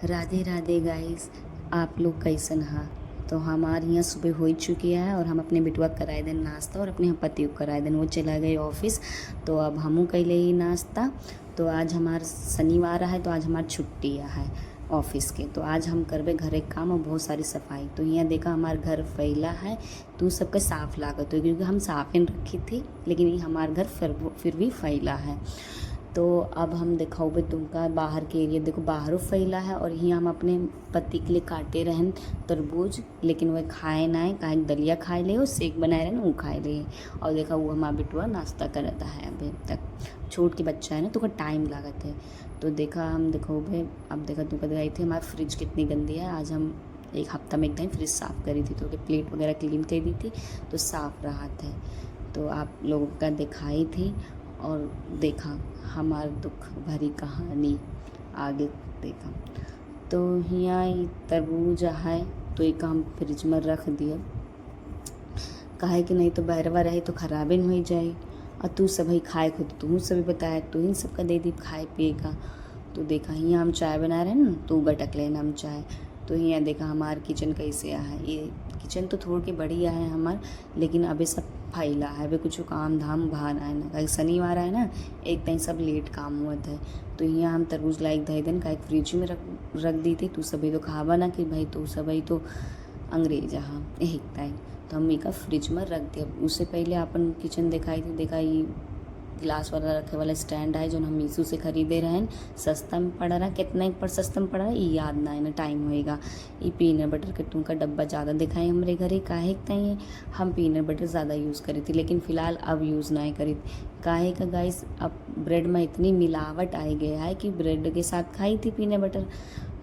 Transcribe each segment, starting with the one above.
Radhe Radhe guys. आप लोग कैसन हा? तो हमारे यहाँ सुबह हो ही चुकी है और हम अपने बिटवा कराए देन नाश्ता और अपने हम पति को कराए देन वो चला गए ऑफिस। तो अब हमू कैले ही नाश्ता। तो आज हमार शनिवार है तो आज हमार छुट्टी है ऑफिस के। तो आज हम करबे घरे काम और बहुत सारी सफाई। तो यहाँ देखा हमार घर फैला है तो सबके साफ लागत हो क्योंकि हम साफ ही रखी थी, लेकिन ये हमार घर फिर भी फैला है। तो अब हम दिखाओगे तुमका बाहर के एरिया। देखो बाहरों फैला है और यहाँ हम अपने पति के लिए काटे रहन तरबूज, लेकिन वह खाए ना है काहे दलिया खाए ले, शेक बनाए रहे वो खाए ले। और देखा वो हमारा बिटुआ नाश्ता करता है अभी तक। छोट के बच्चा है ना तो का टाइम लागत है। तो देखा हम देखो भाई, अब देखा तुमका दिखाई थी हमारी फ्रिज कितनी गंदी है। आज हम एक हफ्ता में एक टाइम फ्रिज साफ़ करी थी तो प्लेट वगैरह क्लीन कर दी थी तो साफ़ रहा था। तो आप लोगों का दिखाई थी और देखा हमार दुख भरी कहानी आगे देखा। तो यहाँ ये तरबूज है तो एक हम फ्रिज में रख दिया, काहे कि नहीं तो बहरवा रहे तो खराबे नहीं हो जाए। और तू सब ही खाए खुद तू सभी बताया तू इन सबका दे दी खाए पिए का। तो देखा यहाँ हम चाय बना रहे हैं ना तो गटक लेना हम चाय। तो यहाँ देखा हमार किचन कैसे है। ये किचन तो थोड़ी की बढ़िया है हमार, लेकिन अभी सब फैला है, अभी कुछ काम धाम बाहर आए ना कहीं शनिवार है ना एक टाइम सब लेट काम हुआ था। तो यहाँ हम तरबूज लाइक धई दिन का फ्रिज में रख दी थी। तू सभी तो खावा ना कि भाई तू सभी तो अंग्रेज हाँ एक टाइम। तो हम एक फ्रिज में रख दिया। उससे पहले अपन किचन दिखाई थी। देखा ये गिलास वाला रखे वाला स्टैंड है जो हम मीशो से खरीदे रहे हैं। सस्ता में पड़ रहा है, कितना पर सस्ता में पड़ रहा है ये याद ना है ना टाइम होएगा। ये पीनट बटर के तुम का डब्बा ज़्यादा दिखाए हमारे घरे काहे है हम पीनट बटर ज़्यादा यूज़ करी थी, लेकिन फ़िलहाल अब यूज़ नहीं करी काहे का गाइस। अब ब्रेड में इतनी मिलावट आ गया है कि ब्रेड के साथ खाई थी पीनट बटर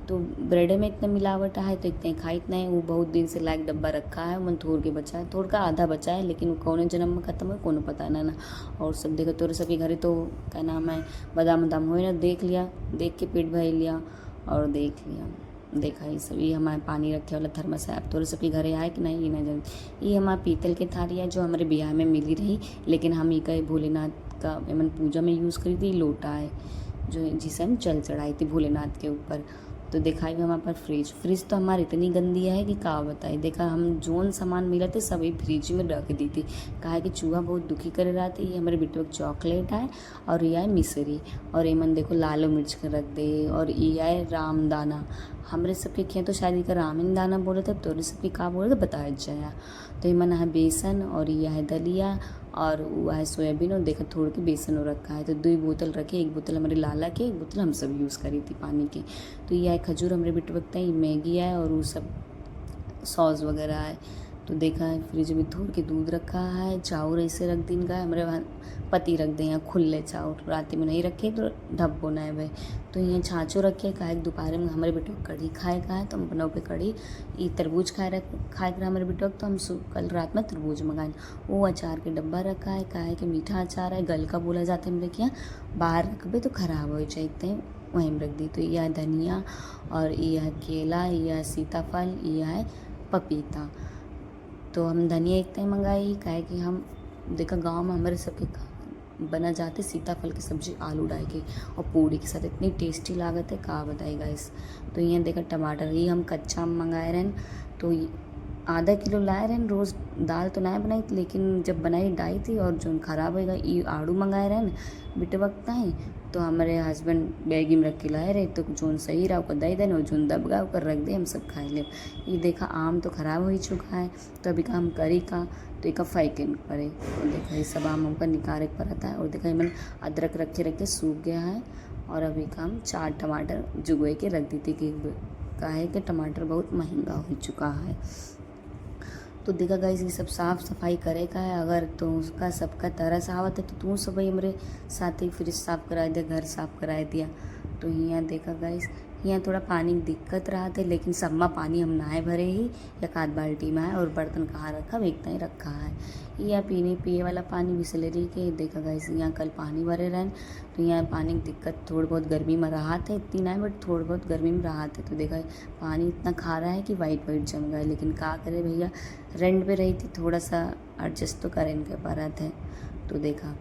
तो ब्रेड में इतना मिलावट है तो इतने खाई इतना है। वो बहुत दिन से लाइक डब्बा रखा है मन थोड़ के बचा है, थोड़ का आधा बचा है, लेकिन वो कौन जन्म में खत्म है कोनो पता ना। और सब देखो तोरे सबके घरे तो क्या नाम है बादाम उदाम हो ना, देख लिया देख के पेट भर लिया और देख लिया। देखा ये सभी हमारे पानी रखे वाला थर्मस है। अब तोरे सबके घरे आए कि नहीं ये ना जान। ये हमारा पीतल के थाली है जो हमारे ब्याह में मिली रही, लेकिन हम ये कहे भोलेनाथ का एमन पूजा में यूज़ करी थी। लोटा है जो जिसे हम जल चढ़ाई थी भोलेनाथ के ऊपर। तो देखा ही हमारे पास फ्रिज तो हमारी इतनी गंदी है कि का बताई। देखा हम जोन सामान मिला थे सभी फ्रिज में रख दी थी, कहा कि चूहा बहुत दुखी कर रहा था। ये हमारे बेटो का चॉकलेट है और ये है मिसरी और एमन देखो लालो मिर्च का रख दे और ये है रामदाना। हमारे सबके खेत तो शायद का रामिन दाना बोले थे, तो सबके का बोले थे बताया जाए। तो एमन है बेसन और यह है दलिया और वो है सोयाबीन और देखा थोड़ा के बेसन हो रखा है। तो 2 बोतल रखे, एक बोतल हमारे लाला के, एक बोतल हम सब यूज़ करी थी पानी की। तो यह है खजूर हमारे बेटे वक्त है, मैगी है और वो सब सॉस वगैरह है। तो देखा है फ्रिज में थोड़ के दूध रखा है। चाउर ऐसे रख दिन का हमारे वहाँ पति रख दें यहाँ खुले चाउर, रात में नहीं रखे तो ढब्बो ना है भाई। तो यहाँ छाछो रखे काहे दोपहर में हमारे बेटे को कढ़ी खाए का है तो हम बनाओ पे कढ़ी। ये तरबूज खाए रहा हमारे बेटे तो हम कल रात में तरबूज मंगाए। वो अचार के डब्बा रखा है काहे कि मीठा अचार है गल का बोला जाता है मेरे के यहाँ, बाहर रखबे तो खराब हो जाते वहीं में रख दी। तो यह है धनिया और यह है केला, यह है सीताफल, यह है पपीता। तो हम धनिया एक टाइम मंगाई काहे कि हम देखा गांव में हमारे सबके बना जाते सीताफल की सब्ज़ी आलू डाल के और पूड़ी के साथ इतनी टेस्टी लागत है का बताई गाइस। तो यहाँ देखा टमाटर ये हम कच्चा मंगाए रहे तो आधा किलो लाए रहे रोज़ दाल तो नहीं बनाई लेकिन जब बनाई डाई थी और जो ख़राब होएगा ये आड़ू मंगाए रहे बिटे वक्त आई। तो हमारे हस्बैंड बैगी में रख के लाए रहे तो जोन सही रहा उसको दे देना और जोन दबगा कर रख दे हम सब खाए ले। ये देखा आम तो ख़राब हो ही चुका है तो अभी का हम करी का तो एक फेंके पड़े और देखा ये सब आम हमका निकाले पड़ा था। और देखा मैंने अदरक रखे सूख गया है और अभी का हम 4 टमाटर जुगवे के रख दी थी कि काहे कि टमाटर बहुत महंगा हो चुका है। तो देखा गाइस ये सब साफ़ सफाई करे का है। अगर तो उसका सबका तरस आवत है तो तू सब हमारे साथ ही फ्रिज साफ़ करा दिया घर साफ़ करा दिया। तो यहाँ देखा गाइस यहाँ थोड़ा पानी की दिक्कत रहा था, लेकिन सब में पानी हम नहाए भरे ही एक आध बाल्टी में है और बर्तन कहाँ रखा इतना ही रखा है। यहाँ पीने पिए वाला पानी बिसलेरी के देखा गाइस यहाँ कल पानी भरे रहें तो यहाँ पानी की दिक्कत थोड़ी बहुत गर्मी में रहा था, इतनी नहीं बट थोड़ी बहुत गर्मी में रहा था। तो देखा पानी इतना खा रहा है कि वाइट वाइट जम गए, लेकिन क्या करे भैया रेंट पे रही थी थोड़ा सा एडजस्ट तो करें इनके पारा थे। तो देखा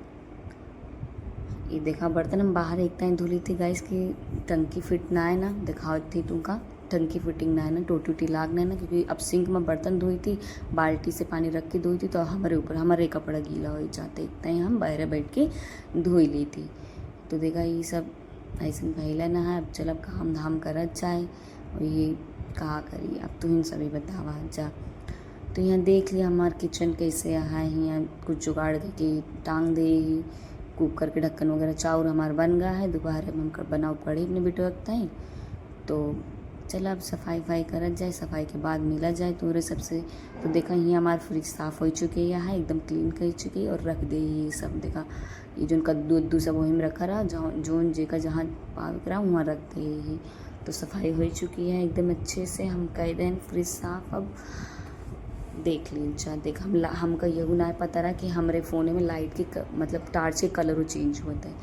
ये देखा बर्तन हम बाहर एक टाइम धुली थी गाइस की टंकी फिट ना है ना, दिखाओ थी तुमका टंकी फिटिंग ना है ना, टोटी उटी लाग ना है ना, क्योंकि अब सिंक में बर्तन धोई थी, बाल्टी से पानी रख के धोई थी तो हमारे ऊपर हमारे कपड़ा गीला हो जाते, इतना ही हम बाहर बैठ के धोई ली थी। तो देखा ये सब ऐसे पहले ना है, अब चल अब काम धाम करत जाए और ये कहा करी अब तुम सभी बतावा जा। तो यहाँ देख लिया हमार किचन कैसे है, यहाँ कुछ जुगाड़ के टांग दे, कुकर के ढक्कन वगैरह चाउर हमारा बन गया है, दोबारा हम बनाओ पड़े अपने बेटे वक्त है। तो चलो अब सफाई वफाई करत जाए, सफाई के बाद मिला जाए तोरे सबसे। तो देखा ये हमारा फ्रिज साफ़ हो चुकी है, एकदम क्लीन कर चुकी और रख दे ये सब। देखा ये जो कद्दू उद्दू सब वहीं में रखा रहा, जहाँ जोन जेका जहाँ पाक रहा वहाँ रख दे ही। तो सफाई हो चुकी है एकदम अच्छे से, हम कह दें फ्रिज साफ। अब देख लीजिए, देख हमका यही ना पता रहा कि हमारे फ़ोन में लाइट की मतलब टार्च के कलर चेंज होता है।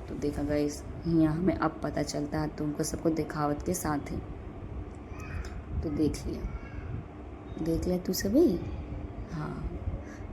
तो देखा गाइस यहाँ हमें अब पता चलता है, तो उनको सबको दिखावत के साथ है। तो देख लिया तू सभी। हाँ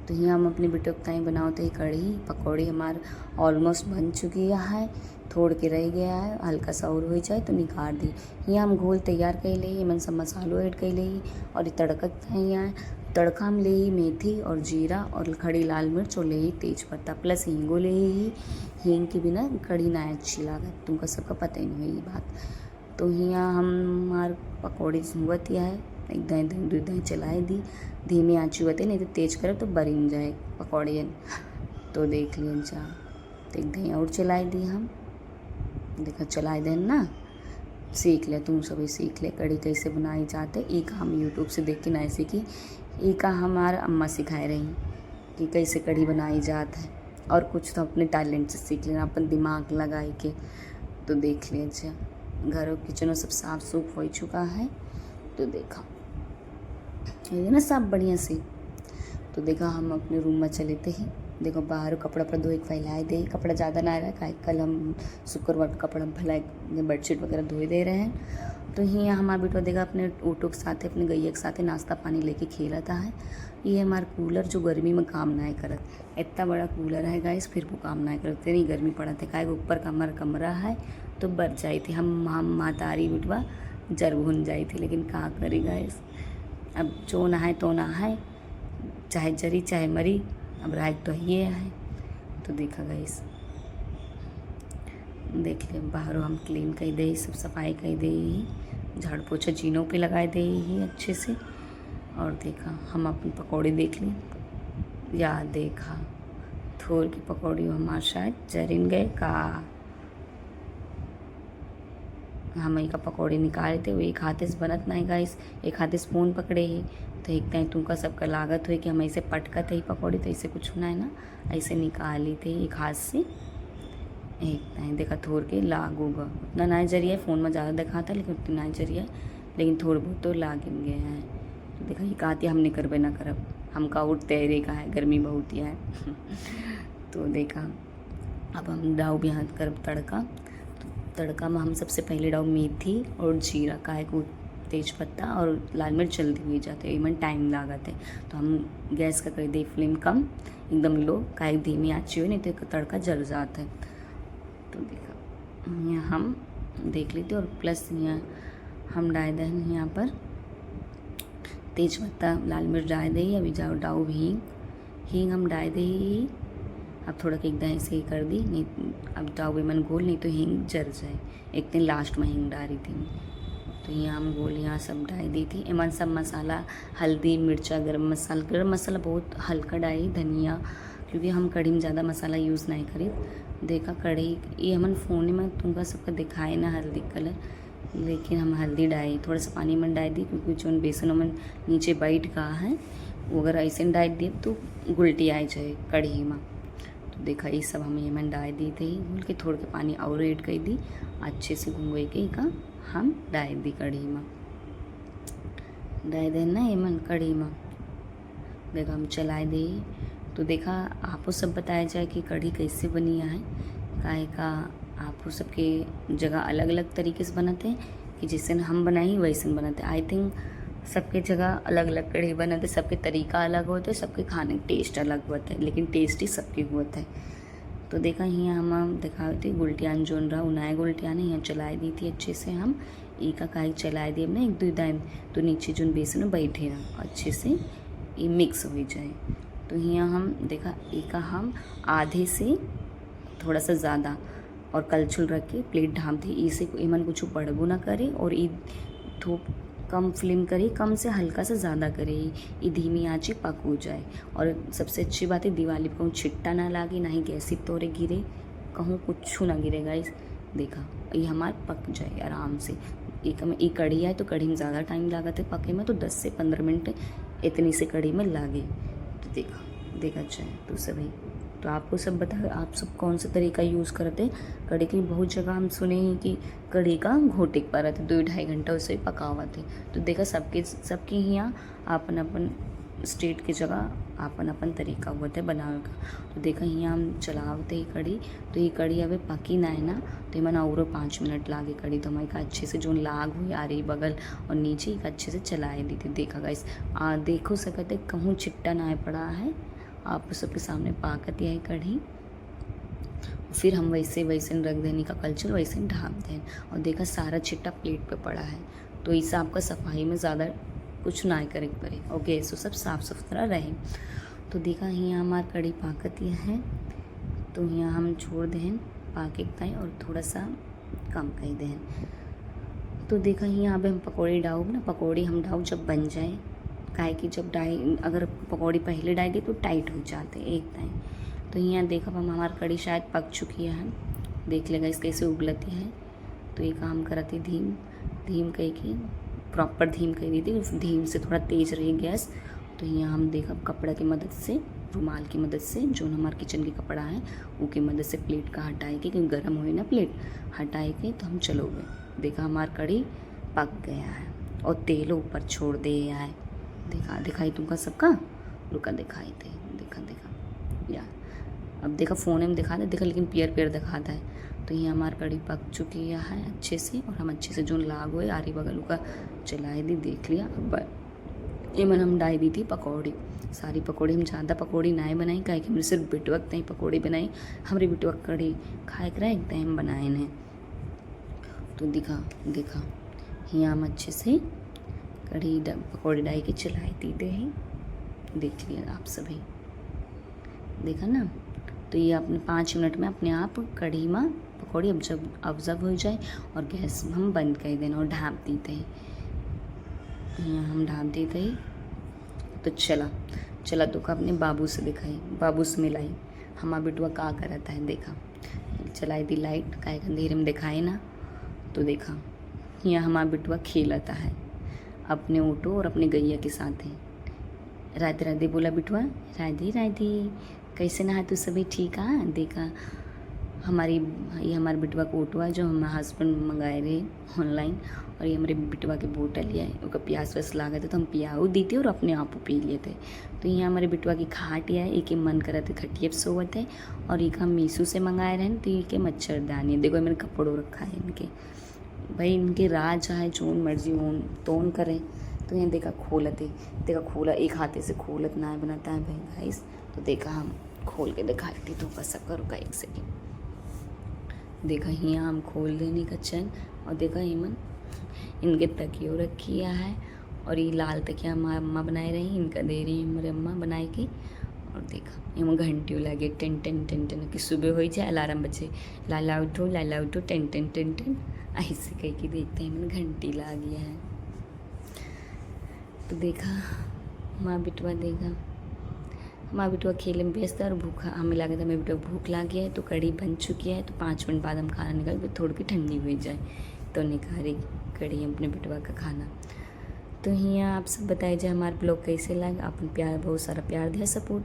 तो यहाँ हम अपने बेटे को कहीं बनाते ही कढ़ी पकौड़ी हमार ऑलमोस्ट बन चुकी है, थोड़ के रह गया है, हल्का सा और हो जाए तो निकाल दी। यहाँ हम घोल तैयार कर ले, मैंने सब मसालों ऐड कर ले और ये तड़का यहाँ तड़का हम ले ही मेथी और जीरा और खड़ी लाल मिर्च और ले ही तेज पत्ता प्लस हींगो ले ही। हींग के बिना कढ़ी ना अच्छी लागत, तुमको सबका पता ही नहीं है ये बात। तो यहाँ हमार पकौड़ी हुआ है, एक दही चलाए दी, धीमी आँच हुआ नहीं तो तेज करे तो बरिन जाए पकौड़े। तो देख लिया जा, तो एक दही और चलाई दी हम, देखा चलाए देन ना, सीख ले तुम सभी सीख ले कढ़ी कैसे बनाई जाते। एक हम यूट्यूब से देख के नहीं सीखी, एक हमारा अम्मा सिखाए रही कि कैसे कढ़ी बनाई जाता है, और कुछ तो अपने टैलेंट से सीख लेना अपन दिमाग लगाए के। तो देख लीजिए घरों किचनों सब साफ सूफ हो चुका है। तो देखा ये ना सब बढ़िया से। तो देखा हम अपने रूम में चले थे ही, देखो बाहर कपड़ा पर धोए फैलाए दे, कपड़ा ज़्यादा ना रहा है, कल हम शुक्रवार कपड़ा फैलाए बेडशीट वगैरह धोए दे रहे हैं। तो यहाँ हमारा बेटा देखा अपने ऑटो के साथ अपने गैया के साथ नाश्ता पानी लेके खेलता है। ये हमारा कूलर जो गर्मी में काम ना करत, इतना बड़ा कूलर है गाइस फिर वो काम ना करते, नहीं गर्मी पड़ा थे का ऊपर कमरा है तो बच जाई थी, हम मातारी बिटवा जरूर भुन जाई थी, लेकिन कहाँ करी गाइस, अब जो नहाए तो नहाए, चाहे जरी चाहे मरी, अब राइट तो ये है। तो देखा गाइस देख ले बाहर हम क्लीन कर दे, सब सफाई कर दे, झाड़ू पोछा जीनों पे लगाए दे ही अच्छे से। और देखा हम अपनी पकौड़ी देख ली, याद देखा थोर की पकौड़ी हमारे शायद जरिन गए का, हम एक पकौड़े निकाले थे, वो एक हाथे से बनत नहीं गाइस, एक हाथे से फ़ोन पकड़े ही। तो एक टाइम तुमका सबका लागत हुई कि हम ऐसे पटका थे पकौड़ी, तो ऐसे कुछ होना है ना, ऐसे निकाली थे एक हाथ से, एक टाइम देखा थोड़ के लागूगा, उतना ना जरिया फ़ोन में ज़्यादा दिखा था लेकिन उतना ना जरिया, लेकिन थोड़ा बहुत तो लागिन गए हैं। तो देखा ये कहती हमने करबे ना करब, हम का उठ तैरे का है, गर्मी बहुत ही है। तो देखा अब हम डाउ भी हाथ कर तड़का, तड़का में हम सबसे पहले डाउ मेथी और जीरा का एक तेज पत्ता और लाल मिर्च जल्दी हुई जाते हैं, इवन टाइम लागत है। तो हम गैस का कर दे फ्लेम कम एकदम लो, का धीमी आँची हुई नहीं तो तड़का जल जाता है। तो देखा यहाँ हम देख लेते और प्लस यहाँ हम डाल दें यहाँ पर तेज पत्ता लाल मिर्च डाल दे, अभी जाओ डाउ हींग हम डाल दे ही। अब थोड़ा एक दाएँ से ही कर दी, नहीं अब डाउ भी मन गोल नहीं तो हींग जल जाए, एक दिन लास्ट में हींग डाली थी। तो यहाँ हम गोल यहाँ सब डाल दी थी, एमन सब मसाला हल्दी मिर्चा गरम मसाला बहुत हल्का डाली, धनिया, क्योंकि हम कढ़ी में ज़्यादा मसाला यूज़ नहीं करी। देखा कढ़ी ये हमन फ़ोन में तुमका सबका दिखाए ना हल्दी कलर, लेकिन हम हल्दी डाली, थोड़ा सा पानी में डाल दी, क्योंकि जो बेसन में नीचे बैठ गया है वो अगर ऐसे डाल दिए तो गुलटी आ जाए कढ़ी में। तो देखा ये सब हम ये मैंने डाल दी थी, घुल के थोड़ा के पानी और ऐड कर दी, अच्छे से घूंगे के का हम डाल दी कढ़ी में, डाल देना ये मन कढ़ी में। देखा हम चलाए दे। तो देखा आपको सब बताया जाए कि कढ़ी कैसे बनी है, काहे का आपको सबके जगह अलग अलग तरीके से बनाते हैं, कि जैसे हम बनाई वैसे बनाते। आई थिंक सबके जगह अलग अलग कढ़ी बनाते, सबके तरीका अलग होता है, सबके खाने का टेस्ट अलग होता है, लेकिन टेस्ट ही सबके होता है। तो देखा यहाँ हम दिखाए थे गुल्टियान जोन रहा उनाए गुल्टियान यहाँ चलाए दी थी अच्छे से हम एक काई चलाए दिए हमने एक दो दाइन तो नीचे जोन बेसन में बैठे ना अच्छे से ये मिक्स हो जाए। तो यहाँ हम देखा एक हम आधे से थोड़ा सा ज़्यादा और कलछुल रख के प्लेट ढाँप दी इसे एमन कुछ पड़बो ना करे और ये थोप कम फ्लेम करे कम से हल्का सा ज़्यादा करे ये धीमी आँच पक हो जाए। और सबसे अच्छी बात है दिवाली पर कहूँ छिट्टा ना लागे ना ही गैस तोड़े गिरे कहूँ कुछ ना गिरे गाइस। देखा ये हमार पक जाए आराम से। एक में एक कढ़ी है तो कढ़ी में ज़्यादा टाइम लागत है पके में तो 10 से 15 मिनट इतनी से कढ़ी में लागे। तो देखा जाए तो सभी तो आपको सब बता आप सब कौन सा तरीका यूज़ करते कढ़ी की। बहुत जगह हम सुने हैं कि कढ़ी का घोटे पर रहते 2-2.5 घंटा उसे पकावा थे। तो देखा सबके यहाँ अपन अपन स्टेट की जगह अपन अपन तरीका हुआ था बनावे का। तो देखा यहाँ हम चलावते ही कढ़ी तो ये कढ़ी अभी पकी ना है ना तो मैंने और 5 मिनट लागे कढ़ी तो हमारे अच्छे से जो लाग हुई आ रही बगल और नीचे एक अच्छे से चलाए दी थी। देखा गाइस देखो सकते कहूँ छिट्टा ना पड़ा है आप सबके सामने पाकत है कढ़ी। फिर हम वैसे रख देने का कल्चर वैसे ढाँप दें और देखा सारा छिट्टा प्लेट पे पड़ा है। तो इससे आपका सफाई में ज़्यादा कुछ ना करे पड़े और गैस सब साफ़ सुथरा रहे। तो देखा यहाँ हमार कढ़ी पाकत है तो यहाँ हम छोड़ दें पाके ताई और थोड़ा सा कम कर दें। तो देखा यहाँ अब हम पकौड़ी डाओ ना पकौड़ी हम डाओ जब बन जाए काहे कि जब अगर पकौड़ी पहले डालेंगे तो टाइट हो जाते एक टाइम। तो यहाँ देखा हम हमारी कढ़ी शायद पक चुकी है देख लेगा इस कैसे उबलती है। तो ये काम करती धीम कह के प्रॉपर धीम कह दी थी धीम से थोड़ा तेज रही गैस। तो यहाँ हम देखा कपड़ा की मदद से रुमाल की मदद से जो हमारे किचन की कपड़ा है वो की मदद से प्लेट का हटाए के क्योंकि गर्म हुई ना प्लेट हटाए के तो हम चलो गए। देखा हमारी कढ़ी पक गया है और तेल ऊपर छोड़ दिया है। दिखाई तुमका सबका रुका दिखाई थे देखा यार अब देखा फ़ोन में दिखा दे लेकिन पियर दिखाता है। तो ये हमारी कढ़ी पक चुकी है अच्छे से और हम अच्छे से जो लाग हुए आरी बगल का चलाए दी देख लिया। अब ये मन हम डाई दी थी पकौड़ी सारी पकौड़ी हम ज़्यादा पकौड़ी ना बनाई काहे कि हमने सिर्फ बिटवक तई पकौड़ी बनाई हमारी बिटवक कढ़ी खाए कर एक टाइम बनाए ने। तो देखा यहाँ हम अच्छे से कढ़ी पकौड़ी डाई के चलाए दीते हैं देख लिया आप सभी देखा ना। तो ये अपने 5 मिनट में अपने आप कढ़ी में पकौड़ी ऑब्जर्व हो जाए और गैस हम बंद कर देना और ढाँप देते हैं। यहाँ हम ढाँप देते ही तो चला तो का अपने बाबू से दिखाई बाबू से मिलाई हमारा बिटुआ का करता है। देखा चलाई दी लाइट काहे अंधेरे में दिखाए ना। तो देखा यहाँ हमारा बिटुआ खेलता है अपने ऑटो और अपने गैया के साथ है। राधे राधे बोला बिटुआ राधे कैसे नहा तू सभी ठीक है। देखा ये हमारे बिटवा का ऑटो है जो हमारे हस्बैंड मंगाए रहे ऑनलाइन और ये हमारे बिटवा के बोतल है उसका प्यास व्यास लागे थे तो हम पियाऊ दी थी और अपने आप पी लिए थे। तो यहाँ हमारे बिटवा की खाट है एक मन करा थे खटिया सोवत है और एक हम मीशो से मंगाए रहे तो ये के मच्छरदानी देखो मैंने कपड़ों रखा है इनके भाई इनके राज है जोन मर्जी ओन तोन करें। तो यहाँ देखा खोला एक हाथे से खोलत ना बनाता है भाई गाइस। तो देखा हम खोल के दिखाई थी तो बस करो का एक सेकेंड। देखा यहाँ हम खोल देने का चैन और देखा ईमन इनके तकियों रखिया है और ये लाल तकिया हमारी अम्मा बनाए रही इनका दे रही हमारी अम्मा बनाए के। और देखा यहाँ घंटियों लगे टेन टेन टेन टेन कि सुबह हो जाए अलार्म बजे लाला उठो टेन टेन टेन टेन ऐसे कह के देखते हैं मैंने घंटी ला गया है। तो देखा माँ बिटवा माँ बिटवा खेले में व्यस्त है और भूखा हमें लगा था मेरे बिटवा भूख लग गया है। तो कढ़ी बन चुकी है तो 5 मिनट बाद हम खाना निकाल फिर थोड़ी ठंडी हो जाए तो निकाली कढ़ी अपने बिटवा का खाना। तो यहाँ आप सब बताइए हमारे ब्लॉग कैसे लगा अपन प्यार बहुत सारा प्यार दिया सपोर्ट।